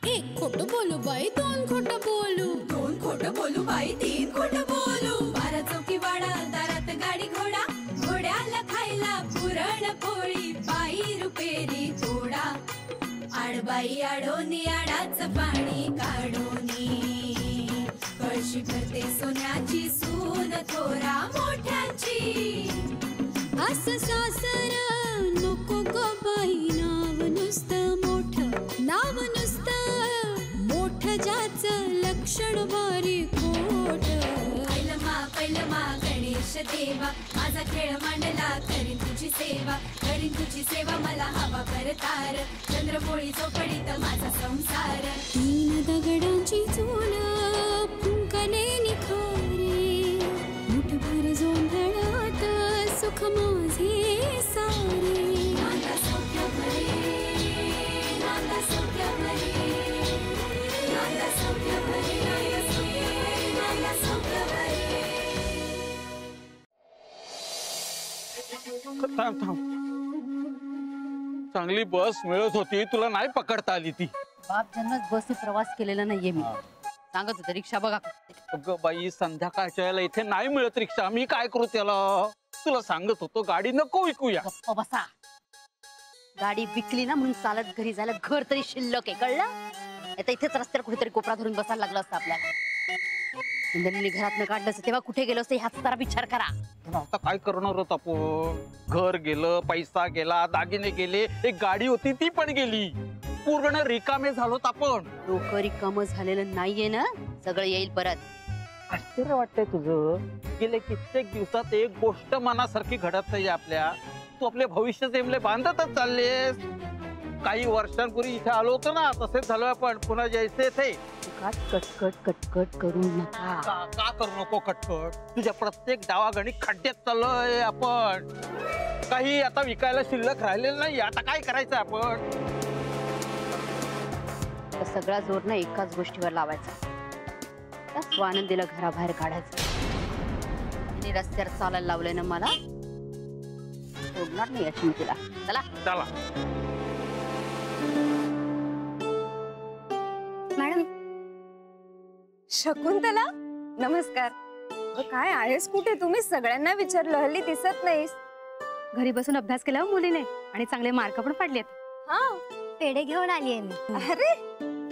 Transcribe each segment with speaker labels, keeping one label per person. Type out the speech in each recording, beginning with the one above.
Speaker 1: एक खोटं बोलू बाई, दोन खोटं बोलू,
Speaker 2: दोन खोटं बोलू बाई, तीन खोटं बोलू. 12 चौकी वाडा, दारात गाडी घोडा, घोड्याला खायला पुरण पोळी, बाई रुपेरी थोडा. आडबाई आडोनी आडाच पाणी काढोनी, कळशी भरते सोन्याची सून थोरा मोठ्याची.
Speaker 1: असं सासर नको ग बाई, नाव नुसतं मोठं, नाव नुसतं मोठं, ज्याचं लक्षण बारी खोट.
Speaker 2: पैलमा गणेश देवा, माझा खेळ मांडला, करीन तुझी सेवा, करीन तुझी सेवा, मला हवा करतार, चंद्रपोळी चौकडीत माझा संसार.
Speaker 1: 3 दगडांची चूल फुंकले निखारे, मुठभर जोंधळात सुख माझे सारे.
Speaker 2: नांदा सौख्य भरे, नांदा सौख्य भरे, नांदा सौख्य भरे, नांदा सौख्य भरे.
Speaker 3: चांगली बस मिळत होती, तुला नाही पकडता आली ती.
Speaker 4: बाप जन्मच बसने प्रवास केलेला नाहीये मी. सांगत होते रिक्षा बघा.
Speaker 3: अगं बाई, संध्याकाळच्या वेळेला इथे नाही मिळत रिक्षा, मी काय करू त्याला? तुला सांगत होतो गाडी नको विकूया.
Speaker 4: गप्प बसा. गाडी विकली ना म्हणून चालत घरी जायला घर तरी शिल्लक आहे, कळलं? आता इथेच रस्त्यावर कुठेतरी कोपरा धरून बसायला लागलं असतं आपल्याला. इंद्रनी घरातनं काढलं असतं तेव्हा कुठे गेलो असतं ह्याचा जरा विचार करा.
Speaker 3: आता काय करणार होत आपण? घर गेलं, पैसा गेला, दागिने गेले, एक गाडी होती ती पण गेली, पूर्ण रिकामे झालो आपण.
Speaker 4: डोकं रिकामं झालेलं नाहीये ना, सगळं येईल परत.
Speaker 3: आश्चर्य वाटतंय तुझं? गेले कित्येक दिवसात एक गोष्ट मनासारखी घडत नाही आपल्या. तू आपले भविष्य जेमले बांधतच चाललेस. काही वर्षांपूर्वी इथे आलो होतो ना, तसेच झालो आपण, पुन्हा जैसे थे.
Speaker 4: कटकट कटकट करू नका.
Speaker 3: का करू नको कटकट? तुझ्या प्रत्येक डावागणी खड्ड्यात चाललोय आपण. काही आता विकायला शिल्लक राहिलेलं नाही, आता काय करायचं आपण?
Speaker 4: सगळा जोर ना एकाच गोष्टीवर लावायचा. त्या स्वानंदीला घराबाहेर काढायचं. तिने रस्त्यावर चालायला लावलंय ना मला, सोडणार नाही अशी मी तिला. चला
Speaker 3: चला.
Speaker 5: मॅडम. शकुंतला, नमस्कार. काय आहेस कुठे? तुम्ही सगळ्यांना विचारलं, हल्ली दिसत नाहीस.
Speaker 6: घरी बसून अभ्यास केला मुलीने आणि चांगले मार्क पण पडलेत.
Speaker 5: हा,
Speaker 6: पेढे घेऊन आलीये मी.
Speaker 5: अरे,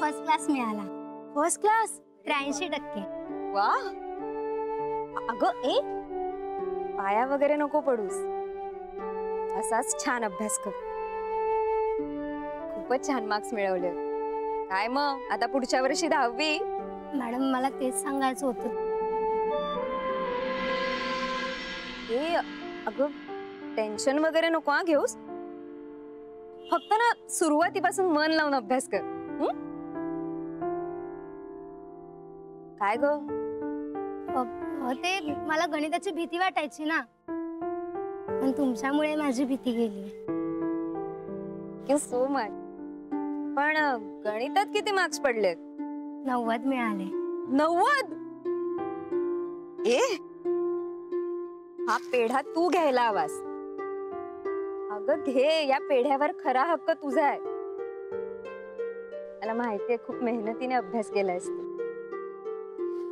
Speaker 6: फर्स्ट क्लास मिळाला.
Speaker 5: First class?
Speaker 6: 83%.
Speaker 5: वा. अगं ए, पाया वगैरे नको पडूस, असाच छान अभ्यास कर. खूपच छान मार्क्स मिळवले. काय मग आता पुढच्या वर्षी 10वी?
Speaker 6: मॅडम मला तेच सांगायचं होतं.
Speaker 5: ए अगं, टेन्शन वगैरे नको हा घेऊस. फक्त ना सुरुवातीपासून मन लावून अभ्यास कर. काय ग?
Speaker 6: ते मला गणिताची भीती वाटायची ना, पण तुमच्यामुळे माझी भीती गेली.
Speaker 5: Thank you so much. पण गणितात किती मार्क्स पडलेत?
Speaker 6: 90 मिळाले.
Speaker 5: 90? ए, हा पेढा तू घ्यायला हवास. अगं घे, या पेढ्यावर खरा हक्क तुझा आहे. मला माहितीये खूप मेहनतीने अभ्यास केलायस तू.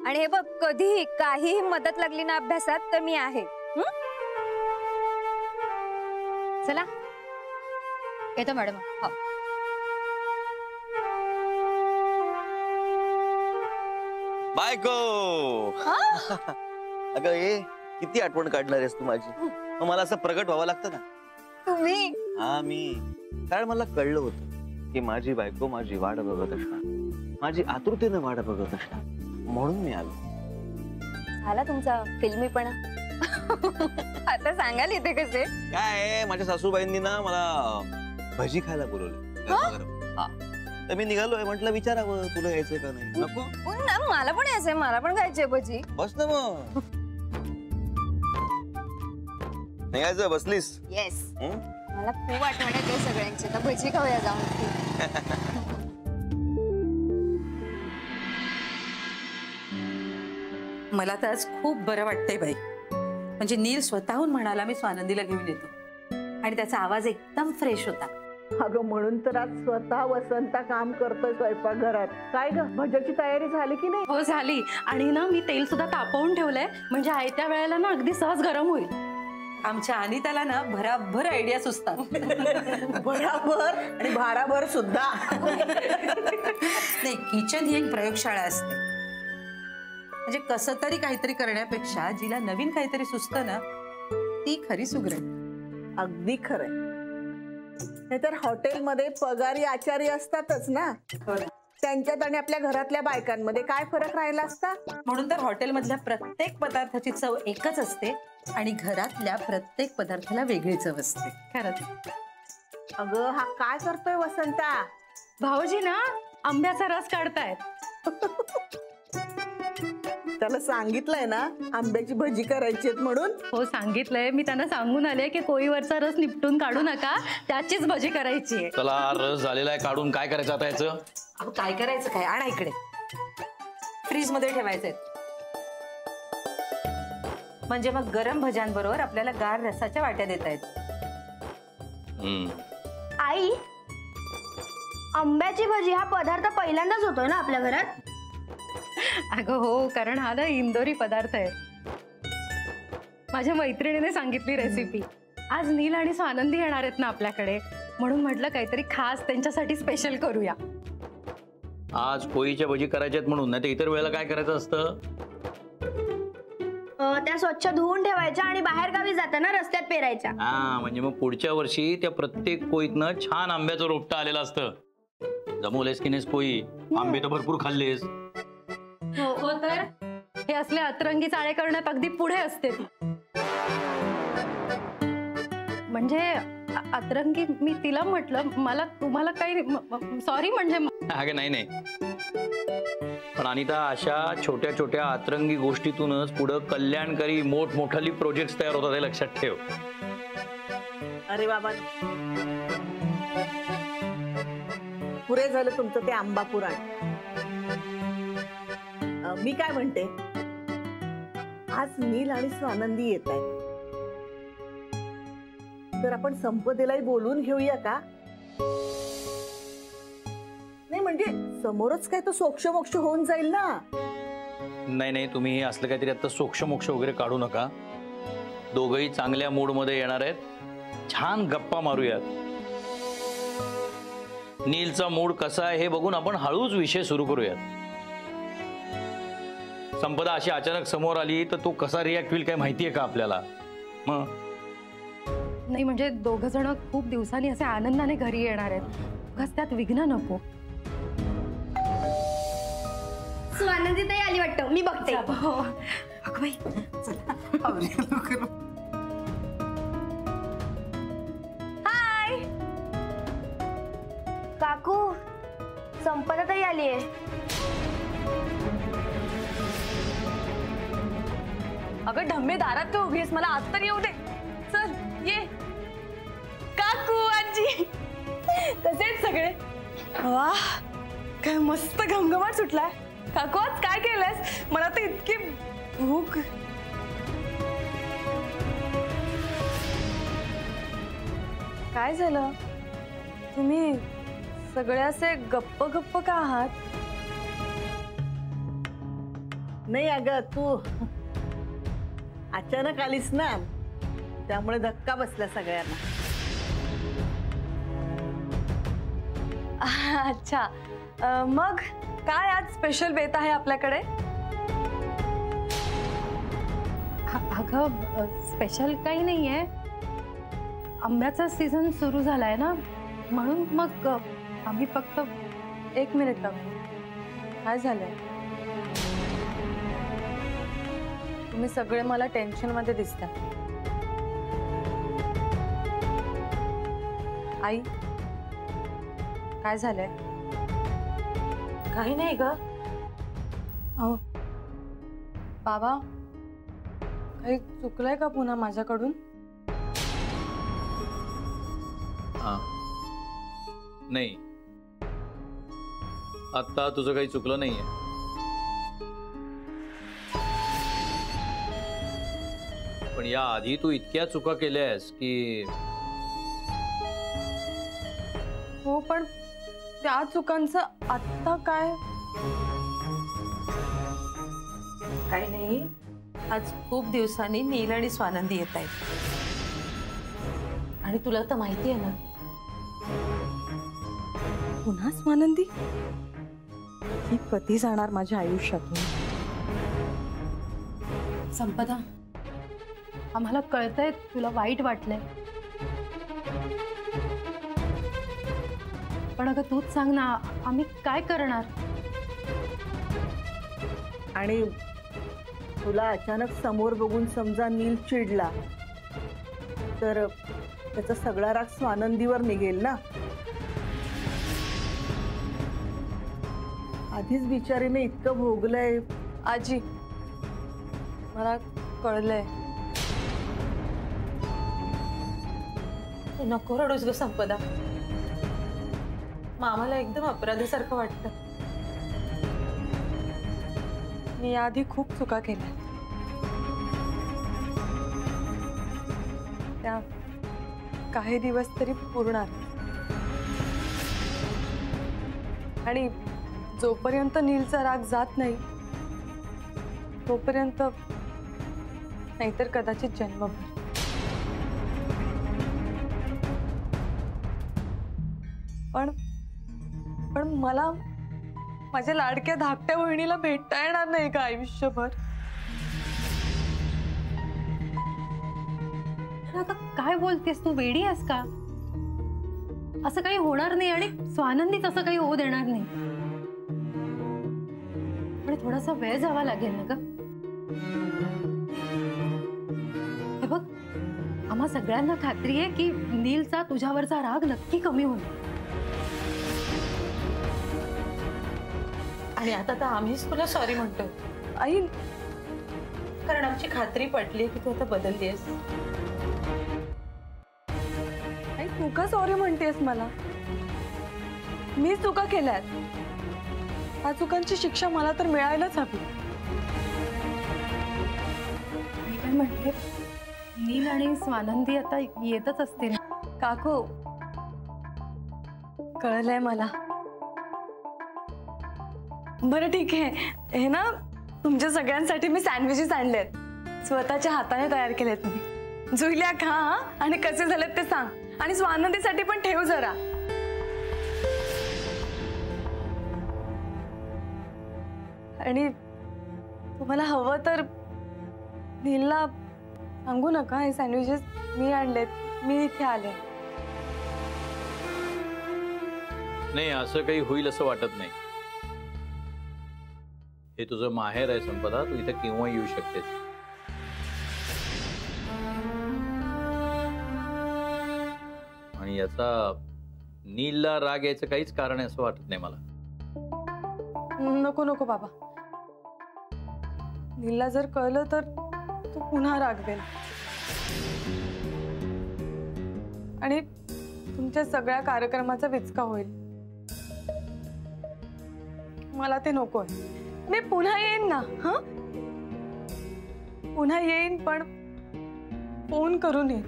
Speaker 5: आणि हे बघ, कधीही काहीही मदत लागली ना अभ्यासात तर मी आहे.
Speaker 4: चला येतो मॅडम.
Speaker 7: बायको. अगं ये, किती आठवण काढणार आहेस तू माझी. मग मला असं प्रगट व्हावं लागतं ना.
Speaker 5: तुम्ही?
Speaker 7: हा मी. कारण मला कळलं होतं की माझी बायको माझी वाट बघत असणार, माझी आतुरतेने वाट बघत असणार, म्हणून मी आलो.
Speaker 5: झाला तुमचा फिल्मीपणा. आता सांगाल इथे कसे?
Speaker 7: काय, माझ्या सासूबाईंनी ना मला भजी खायला बोलवलं. हा, तर मी निघालोय. म्हटलं विचारावं तुला यायचंय का नाही. नको?
Speaker 5: मला पण यायचंय, मला पण खायचंय भजी.
Speaker 7: बस ना मग. निघायचं? बसलीस?
Speaker 5: येस. मला खूप आठवण येते सगळ्यांची. तर भजी खाऊया जाऊन.
Speaker 8: मला तर आज खूप बरं वाटतंय बाई. म्हणजे नील स्वतःहून म्हणाला मी स्वानंदीला घेऊन येतो, आणि त्याचा आवाज एकदम फ्रेश होता.
Speaker 9: अगं म्हणून तर आज स्वतः वसंता काम करतोय स्वयंपाकघरात. काय ग भज्याची तयारी झाली की नाही?
Speaker 8: हो झाली. आणि ना मी तेल सुद्धा तापवून ठेवलंय, म्हणजे आयत्या वेळेला ना अगदी सहज गरम होईल. आमच्या अनिताला ना भराभर आयडिया सुचतात.
Speaker 9: भराभर आणि भाराभर सुद्धा.
Speaker 8: नाही, किचन ही एक प्रयोगशाळा असते. म्हणजे कसं तरी काहीतरी करण्यापेक्षा जिला नवीन काहीतरी सुचतं ना, ती खरी सुगरण.
Speaker 9: अगदी खरंय. नाहीतर हॉटेलमध्ये पगारी आचारी असतातच ना, त्यांच्यात आणि आपल्या घरातल्या बायकांमध्ये काय फरक राहिला असता?
Speaker 8: म्हणून तर हॉटेलमधल्या प्रत्येक पदार्थाची चव एकच असते आणि घरातल्या प्रत्येक पदार्थाला वेगळी चव असते. खरंच.
Speaker 9: अगं हा काय करतोय वसंता?
Speaker 8: भाऊजी ना आंब्याचा रस काढतायत.
Speaker 9: त्याला सांगितलंय ना आंब्याची भजी करायची म्हणून?
Speaker 8: हो सांगितलंय. मी त्यांना सांगून आले की कोळीवरचा रस निपटून काढू नका, त्याचीच भजी करायची.
Speaker 10: चला रस झालेला आहे, काढून काय करायचं आता याचं?
Speaker 8: अहो काय करायचं काय, आणा इकडे. फ्रीज मध्ये ठेवायचंय, म्हणजे मग गरम भज्यांबरोबर आपल्याला गार रसाच्या वाट्या देता येत.
Speaker 6: आई, आंब्याची भजी हा पदार्थ पहिल्यांदाच होतोय ना आपल्या घरात?
Speaker 8: अगं हो, कारण हा ना इंदोरी पदार्थ आहे. माझ्या मैत्रिणीने सांगितली रेसिपी. आज नील आणि स्वानंदी येणार आहेत ना आपल्याकडे, म्हणून म्हटलं काहीतरी खास त्यांच्यासाठी स्पेशल करूया.
Speaker 10: आज पोळीच्या भजी करायच्यात म्हणून, नाही तर इतर वेळेला काय करायचं असतं?
Speaker 6: त्या स्वच्छ धुवून ठेवायच्या आणि बाहेर गावी जाताना रस्त्यात पेरायच्या.
Speaker 10: हा, म्हणजे मग पुढच्या वर्षी त्या प्रत्येक पोळीतनं छान आंब्याचं रोपटं आलेलं असतं. जमवलेस की नाहीस पोळी? आंबे तर भरपूर खाल्लेस.
Speaker 8: हो तर हे असले अतरंगी चाळे करण्यात अगदी पुढे असते ती. म्हणजे अतरंगी मी तिला म्हटलं, मला तुम्हाला काही सॉरी म्हणजे.
Speaker 10: अगं नाही, पण अनिता अशा छोट्या छोट्या अतरंगी गोष्टीतूनच पुढे कल्याणकारी मोठमोठाली प्रोजेक्ट तयार होतात, हे लक्षात ठेव.
Speaker 9: अरे बाबा, पुरे झालं तुमचं ते आंबा पुराण. मी काय म्हणते, आज नील आणि स्वानंदी येत आहेत, तर आपण संपदेलाही बोलून घेऊया का? नाही म्हणजे समोरच काय तो सोक्ष मोक्ष होऊन जाईल ना.
Speaker 10: नाही, तुम्ही असलं काहीतरी आता सोक्ष मोक्ष वगैरे काढू नका. दोघही चांगल्या मूड मध्ये येणार आहेत, छान गप्पा मारूयात. नीलचा मूड कसा आहे हे बघून आपण हळूच विषय सुरू करूयात. संपदा अशी अचानक समोर आली तर तो कसा रिॲक्ट होईल काय माहितीये का आपल्याला? मग
Speaker 8: नाही म्हणजे दोघ जण खूप दिवसांनी असे आनंदाने घरी येणार आहेत, बस त्यात विघ्न नको.
Speaker 6: स्वानंदी ताई आली वाटतं, मी बघते. हाय काकू, संपदा ताई आली आहे.
Speaker 5: अगं ढम्मे दारात तू उभी आहेस, मला आत तर येऊ दे. चल ये. काकू आजी कसे आहेत सगळे? वाह काय मस्त घमघमाट सुटलाय. काकू आज काय केलंयस? मला तर इतकी भूक. काय झालं? तुम्ही सगळे असे गप्प गप्प का आहात?
Speaker 9: नाही अगं, तू अचानक आलीस ना, त्यामुळे धक्का बसला सगळ्यांना.
Speaker 5: अच्छा, मग काय आज स्पेशल बेत आहे आपल्याकडे?
Speaker 8: अगं स्पेशल काही नाहीये, आंब्याचा सीझन सुरू झालाय ना, म्हणून मग आम्ही फक्त.
Speaker 5: एक मिनिट काकू, काय झालंय? तुम्ही सगळे मला टेन्शन मध्ये दिसता. आई काय झालंय?
Speaker 8: काही नाही ग.
Speaker 5: अहो बाबा, काही चुकलंय का पुन्हा माझ्याकडून?
Speaker 10: नाही, आता तुझं काही चुकलं नाहीये. पण या आधी तू इतक्या चुका केल्यास की
Speaker 5: हो पण त्या चुकांचं आत्ता काय?
Speaker 11: काही नाही, आज खूप दिवसांनी नील आणि स्वानंदी येत आहेत आणि तुला तर माहिती आहे ना.
Speaker 5: पुन्हा स्वानंदी ही कधी जाणार माझ्या आयुष्यातून?
Speaker 8: संपदा, आम्हाला कळतंय तुला वाईट वाटलंय, पण अगं तूच सांग ना, आम्ही काय करणार?
Speaker 9: आणि तुला अचानक समोर बघून समजा नील चिडला तर त्याचा सगळा राग स्वानंदीवर निघेल ना. आधीच बिचारीने इतकं भोगलंय.
Speaker 5: आजी, मला कळलंय.
Speaker 11: तू नको रडूस ग संपदा. मामाला एकदम अपराधासारखं वाटतं.
Speaker 5: मी आधी खूप चुका केल्या. त्या काही दिवस तरी पुरणार. आणि जोपर्यंत नीलचा राग जात नाही तोपर्यंत, नाहीतर कदाचित जन्मभर. पण मला माझ्या लाडक्या धाकट्या बहिणीला भेटता येणार नाही का आयुष्यभर?
Speaker 8: आता काय बोलतेस तू? वेडी आहेस का? असं काही होणार नाही आणि स्वानंदीच असं काही होऊ देणार नाही. पण थोडासा वेळ जावा लागेल ना ग. हे बघ, आम्हा सगळ्यांना खात्री आहे की नीलचा तुझ्यावरचा राग नक्की कमी होईल.
Speaker 11: आणि आता तर आम्हीच तुला सॉरी म्हणतो
Speaker 5: आई,
Speaker 11: कारण आमची खात्री पटली की तू आता बदललीस.
Speaker 5: आई, तू का सॉरी म्हणतेस मला? मी चुका केल्यात. त्या चुकांची शिक्षा मला तर मिळायलाच हवी.
Speaker 8: मी काय म्हणते, नील आणि स्वानंदी आता येतच असतील.
Speaker 5: काकू, कळलंय मला. बरं ठीक आहे, हे ना तुमच्या सगळ्यांसाठी मी सँडविचेस आणलेत. स्वतःच्या हाताने तयार केलेत मी. जुईल्या खा आणि कसे झालेत ते सांग. आणि स्वानंदीसाठी पण ठेव जरा. आणि तुम्हाला हवं तर नीलला सांगू नका, हे सँडविचेस मी आणलेत, मी इथे आले.
Speaker 10: नाही, असं काही होईल असं वाटत नाही. हे तुझं माहेर आहे संपदा, तू इथे केव्हा येऊ शकतेस. आणि याचा नीलला राग यायचं काहीच कारण आहे असं वाटत नाही मला.
Speaker 5: नको नको बाबा, नीलला जर कळलं तर तू पुन्हा रागवेल आणि तुमच्या सगळ्या कार्यक्रमाचा विचका होईल. मला ते नकोय. मी पुन्हा येईन ना. हा, पुन्हा येईन, पण फोन करून येईन.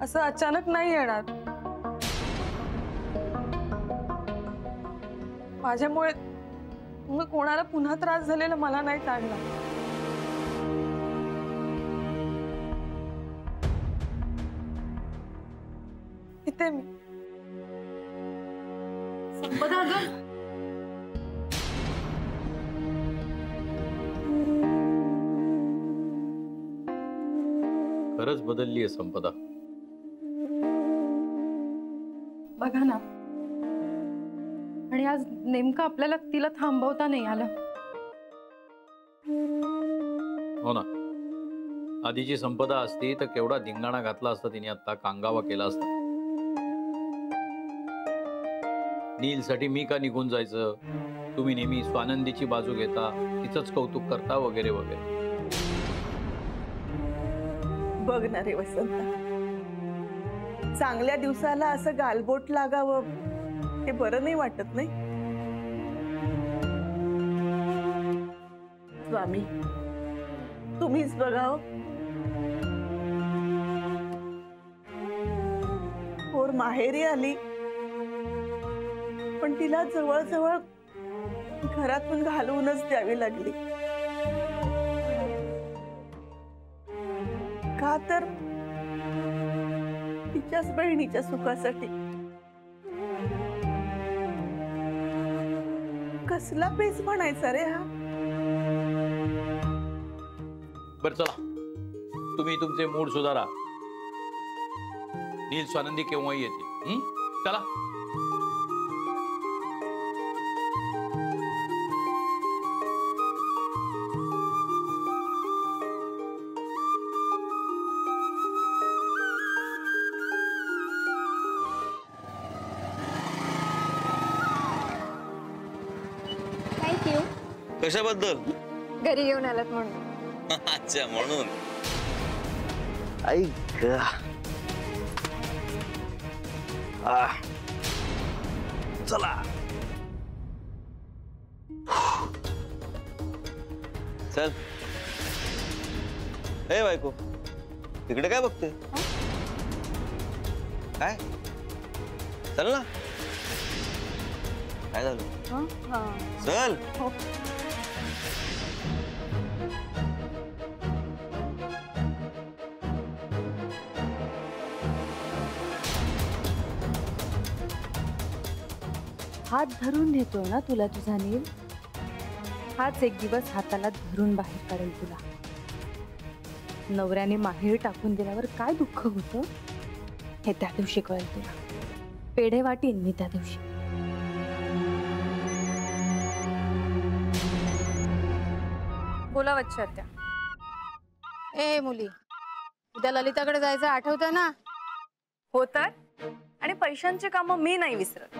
Speaker 5: असं अचानक नाही येणार. माझ्यामुळे मग कोणाला पुन्हा त्रास झालेला मला नाही चालणार. इथे मी
Speaker 8: संपदा ग,
Speaker 10: खरंच बदलली आहे संपदा.
Speaker 8: बघा ना, आणि आज नेमकं आपल्याला तिला थांबवता नाही आलं.
Speaker 10: हो ना, आधीची संपदा असती तर केवढा धिंगाणा घातला असता तिने, आता कांगावा केला असता. नीलसाठी मी का निघून जायचं, तुम्ही नेहमी स्वानंदीची बाजू घेता, तिचंच कौतुक करता वगैरे वगैरे.
Speaker 9: बघ ना रे वसंता, चांगल्या दिवसाला असं गालबोट लागावं हे बरं नाही वाटत नाही. स्वामी, तुम्हीच बघाव. माहेरी आली, पण तिला जवळजवळ घरातून घालवूनच द्यावी लागली. का तर तिच्याच बहिणीच्या सुखासाठी. कसला पेच म्हणायचा रे हा.
Speaker 10: बर चला, तुम्ही तुमचे मूड सुधारा. नील स्वानंदी केव्हाही येते. चला.
Speaker 6: थँक्यू.
Speaker 7: कशाबद्दल?
Speaker 6: घरी घेऊन आलात म्हणून.
Speaker 7: अच्छा, म्हणून. ऐक, चला चल. हे बायको, तिकडे काय बघते? काय? चल ना. काय झालं? चल.
Speaker 5: हात धरून नेतोय ना तुला तुझा नील. हाच एक दिवस हाताला धरून बाहेर काढेल तुला. नवऱ्याने माहेर टाकून दिल्यावर काय दुःख होतं हे त्या दिवशी कळेल तुला. पेढे वाटीन मी त्या दिवशी. बोला वच्ची आत्या.
Speaker 8: ए मुली, उद्या ललिताकडे जायचं आठवतं ना?
Speaker 5: हो तर. आणि पैशांची कामं मी नाही विसरत.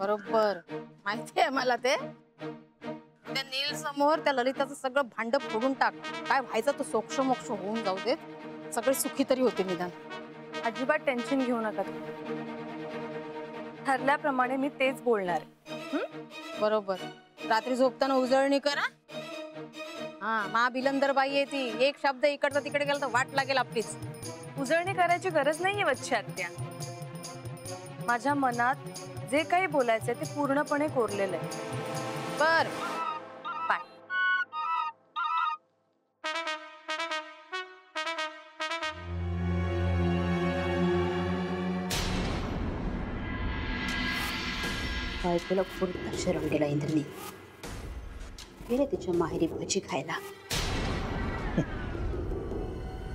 Speaker 8: बरोबर माहिती आहे मला ते. त्या नील समोर त्या ललिताचं सगळं भांड फोडून टाक. काय व्हायचं तो सोक्ष मोक्ष होऊन जाऊ देत. सगळे सुखी तरी होते निदान.
Speaker 5: अजिबात टेन्शन घेऊ नका. ठरल्याप्रमाणे मी तेच बोलणार.
Speaker 8: बरोबर. रात्री झोपताना उजळणी करा. हा, मा बिलंदर बाई येते. एक शब्द इकडचा तिकडे गेला तर वाट लागेल आपलीच.
Speaker 5: उजळणी करायची गरज नाहीये वच्ची आत्या. माझ्या मनात जे काही बोलायचंय ते पूर्णपणे कोरलेलं आहे.
Speaker 8: बर.
Speaker 5: बाय.
Speaker 4: बायकोला पुरता शरण गेला इंद्रनी. गेले तिच्या माहेरी भजी खायला.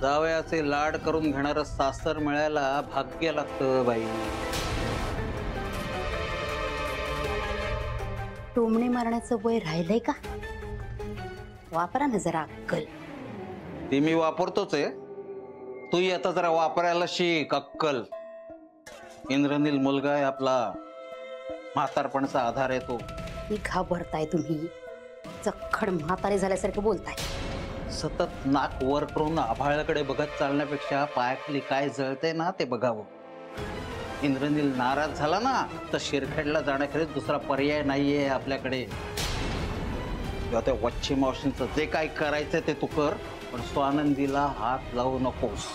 Speaker 3: जावयाचे लाड करून घेणारं सासर मिळायला भाग्य लागतं बाई.
Speaker 4: टोमणे मारण्याचं वय राहिलंय का? वापरा ना जरा अक्कल.
Speaker 3: ती मी वापरतोच आहे. तू आता जरा वापरायला शिक अक्कल. इंद्रनील मुलगा आहे आपला. म्हातारपणाचा आधार आहे तो.
Speaker 4: मी घाबरताय तुम्ही. चक्खड म्हातारे झाल्यासारखं बोलताय.
Speaker 3: सतत नाक वर करून आभाळाकडे बघत चालण्यापेक्षा पायाखाली काय जळतंय ना ते बघावं. इंद्रनील नाराज झाला ना तर शिरखेडला जाण्याखेरीज दुसरा पर्याय नाहीये आपल्याकडे. किंवा त्या वच्ची मावशींचं जे काय करायचं ते तू कर, पण स्वानंदीला हात लावू नकोस.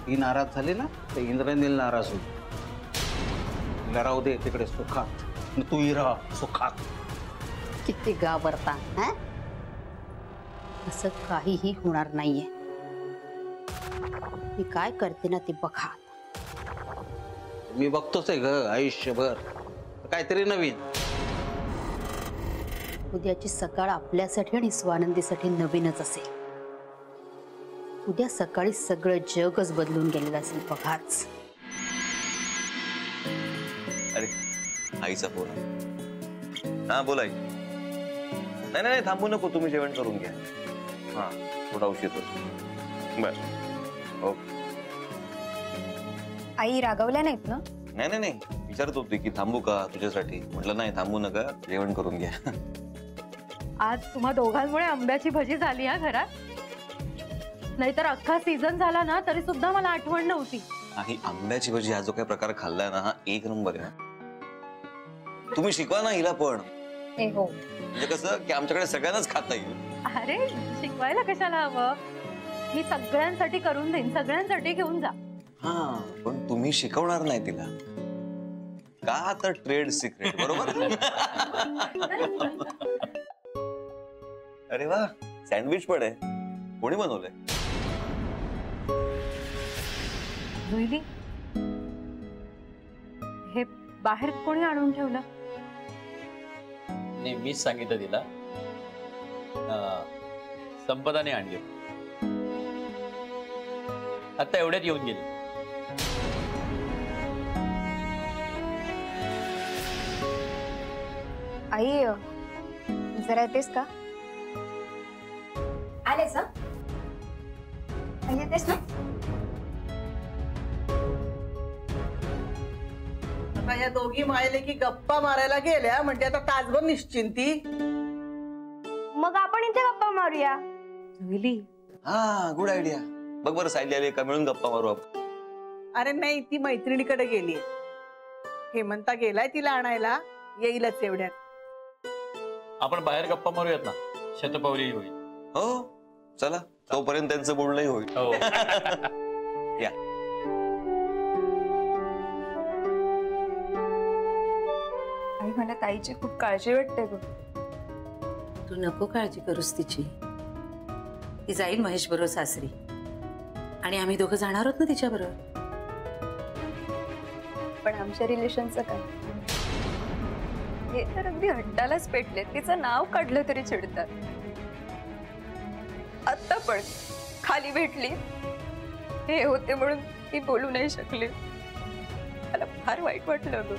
Speaker 3: ही नाराज झाली ना तर इंद्रनील नाराज होईल. राहू दे तिकडे सुखात. तूही राहा सुखात.
Speaker 4: किती घाबरता. असं काहीही होणार नाहीये. मी काय करते ना ते बघा.
Speaker 3: मी बघतोच आहे ग आयुष्यभर काहीतरी नवीन.
Speaker 4: उद्याची सकाळ आपल्यासाठी आणि स्वानंदीसाठी नवीनच असेल. उद्या सकाळी सगळं जगच बदलून गेलेलं असेल बघाच.
Speaker 7: अरे आईचा फोन. हा बोला आई. नाही नाही थांबू नको, तुम्ही जेवण करून घ्या. हा थोडा उशीर होतो. बर ओके.
Speaker 6: आई रागवल्या नाहीत ना?
Speaker 7: नाही नाही नाही, विचारत होती की थांबू का तुझ्यासाठी. म्हटलं नाही थांबू नका, जेवण करून घ्या.
Speaker 8: आज तुम्हा दोघांमुळे आंब्याची भजी झाली हा घरात. नाहीतर अख्खा सीझन झाला ना तरी सुद्धा मला आठवण नव्हती.
Speaker 7: ही आंब्याची भजी हा जो काही प्रकार खाल्लाय ना हा एक नंबर आहे. तुम्ही शिकवा ना हिला पण.
Speaker 8: हो
Speaker 7: म्हणजे कसं की आमच्याकडे सगळ्यांनाच खाता येईल.
Speaker 8: अरे शिकवायला कशाला हवं. मी सगळ्यांसाठी करून देईन. सगळ्यांसाठी घेऊन जा.
Speaker 7: हा पण तुम्ही शिकवणार नाही तिला का तर ट्रेड सिक्रेट बरोबर. अरे वा सँडविच पण आहे. कोणी बनवलंय?
Speaker 8: रोहिली, हे बाहेर कोणी आणून ठेवलं?
Speaker 10: नाही मीच सांगितलं तिला. संपदाने आणले. आता एवढ्यात येऊन गेली.
Speaker 12: आई जरा येतेस का?
Speaker 6: आलेस ना? येतेस ना?
Speaker 9: आता या दोघी मायले की गप्पा मारायला गेल्या म्हणजे आता तासभर निश्चिंती.
Speaker 6: मग आपण इथे गप्पा मारूया.
Speaker 8: रोहिली,
Speaker 7: हा गुड आयडिया. बघ बरं सायली आली का मिळून गप्पा मारू आपण.
Speaker 9: अरे नाही ती मैत्रिणीकडे गेली. हेमंता गेलाय तिला आणायला. येईलच एवढ्यात.
Speaker 10: आपण बाहेर गप्पा मारूयात ना. शतपावली होईल.
Speaker 7: हो चला तोपर्यंत त्यांचं बोलणंही होईल.
Speaker 10: हो.
Speaker 7: या
Speaker 12: आई मला ताईची खूप काळजी वाटते ग.
Speaker 11: तू नको काळजी करूस तिची. ती जाईल महेश बरोबर सासरी आणि आम्ही दोघं जाणार आहोत ना तिच्या बरोबर.
Speaker 12: पण आमच्या रिलेशनचं काय? हे तर अगदी हट्टालाच पेटले. तिचं नाव काढलं तरी चिडतात. आता पण खाली भेटली हे होते म्हणून ती बोलू नाही शकली. मला फार वाईट वाटलं ग.